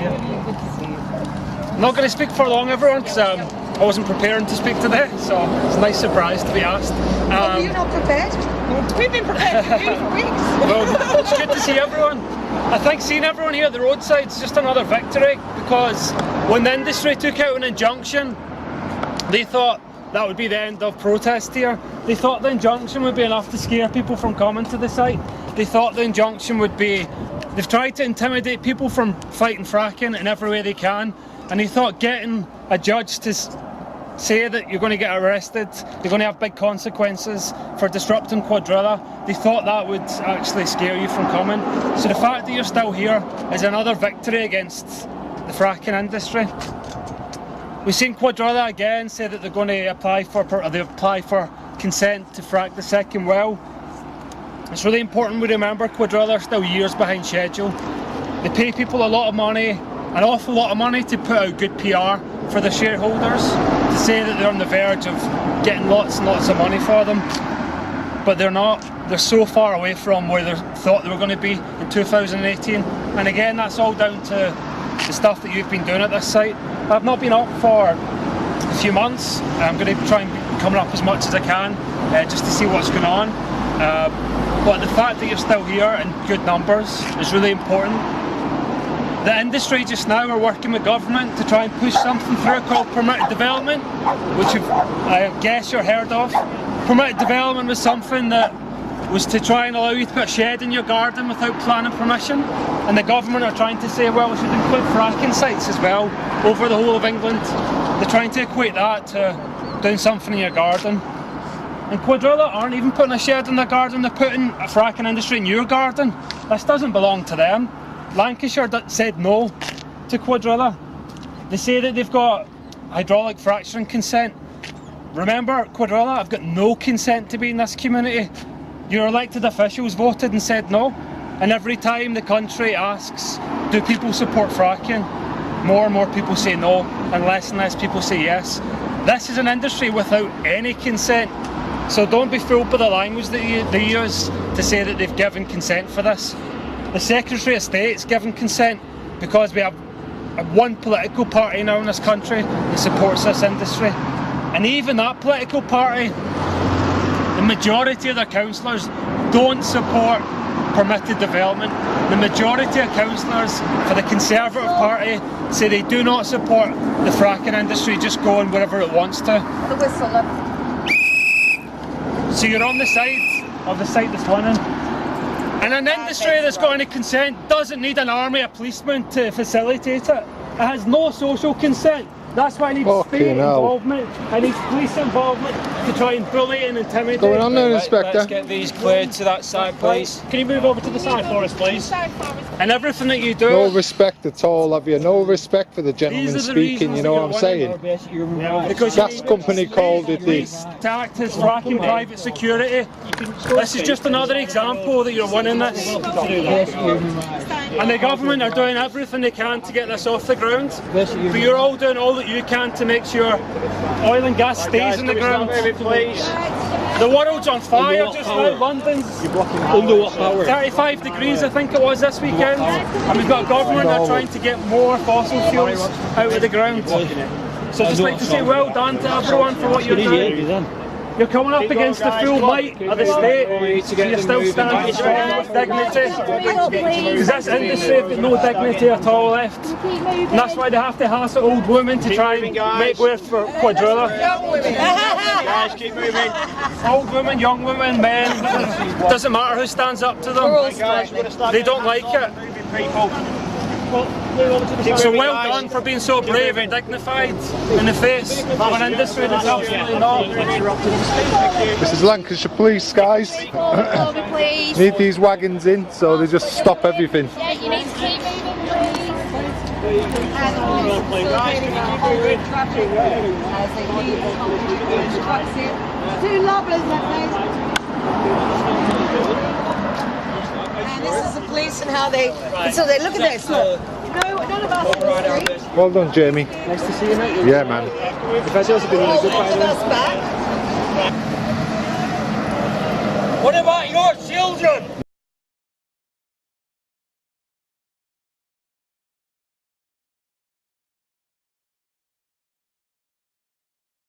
Good to see you. I'm not going to speak for long, everyone, because I wasn't preparing to speak today, so it's a nice surprise to be asked. Were you not prepared? We've been prepared for you for weeks. Well, it's good to see everyone. I think seeing everyone here at the roadside is just another victory, because when the industry took out an injunction, they thought that would be the end of protest here. They thought the injunction would be enough to scare people from coming to the site. They thought the injunction would be... They've tried to intimidate people from fighting fracking in every way they can, and they thought getting a judge to say that you're going to get arrested, you're going to have big consequences for disrupting Quadrilla, they thought that would actually scare you from coming. So the fact that you're still here is another victory against the fracking industry. We've seen Quadrilla again say that they're going to apply for consent to frack the second well. It's really important we remember Quadrilla are still years behind schedule. They pay people a lot of money, an awful lot of money, to put out good PR for the shareholders, to say that they're on the verge of getting lots and lots of money for them, but they're not. They're so far away from where they thought they were going to be in 2018, and again that's all down to the stuff that you've been doing at this site. I've not been up for a few months. I'm going to try and be coming up as much as I can just to see what's going on, but the fact that you're still here in good numbers is really important. The industry just now are working with government to try and push something through called permitted development, which I guess you've heard of. Permitted development was something that was to try and allow you to put a shed in your garden without planning permission, and the government are trying to say, well, we should include fracking sites as well over the whole of England. They're trying to equate that to doing something in your garden. And Quadrilla aren't even putting a shed in their garden, they're putting a fracking industry in your garden. This doesn't belong to them. Lancashire said no to Quadrilla. They say that they've got hydraulic fracturing consent. Remember, Quadrilla have got no consent to be in this community. Your elected officials voted and said no, and every time the country asks, do people support fracking, more and more people say no, and less people say yes. This is an industry without any consent, so don't be fooled by the language that they use to say that they've given consent for this. The Secretary of State's given consent because we have one political party now in this country that supports this industry, and even that political party, the majority of their councillors don't support permitted development. The majority of councillors for the Conservative Party say they do not support the fracking industry just going wherever it wants to. The whistle. So you're on the side of the site that's winning. And an industry that's got any consent doesn't need an army of policemen to facilitate it. It has no social consent. That's why it needs state involvement, it needs police involvement to try and bully and intimidate. Going on there, Inspector? Let's get these cleared to that side, please. Can you move over to the side for us, please? And everything that you do... No respect at all, have you? No respect for the gentleman speaking, you know what I'm saying? Because gas company called it this. To act as fracking private security. This is just another example that you're winning this. And the government are doing everything they can to get this off the ground. But you're all doing all that you can to make sure oil and gas stays in the ground. The world's on fire just now. London's under what power? 35 degrees I think it was this weekend. And we've got a government that are trying to get more fossil fuels out of the ground. So I'd just like to say well done to everyone for what you're doing. You're coming up against the full might of the state, so you're still standing strong with dignity. Because this industry have got no dignity at all left. And that's why they have to hassle old women to try and make way for Quadrilla. Guys, keep moving. Old women, young women, men, doesn't matter who stands up to them. They don't like it. So well done for being so brave and dignified in the face of an industry that's absolutely not. This is Lancashire Police, guys. Please. Need these wagons in, so they just stop everything. Yeah, you need to keep moving, please. Too lovely, and this is the police and how they. So they look at this. Look. No, none of us in the street. Well done, Jamie. Nice to see you, mate. Yeah, man. The visuals have been really good, by the way. Back. What about your children?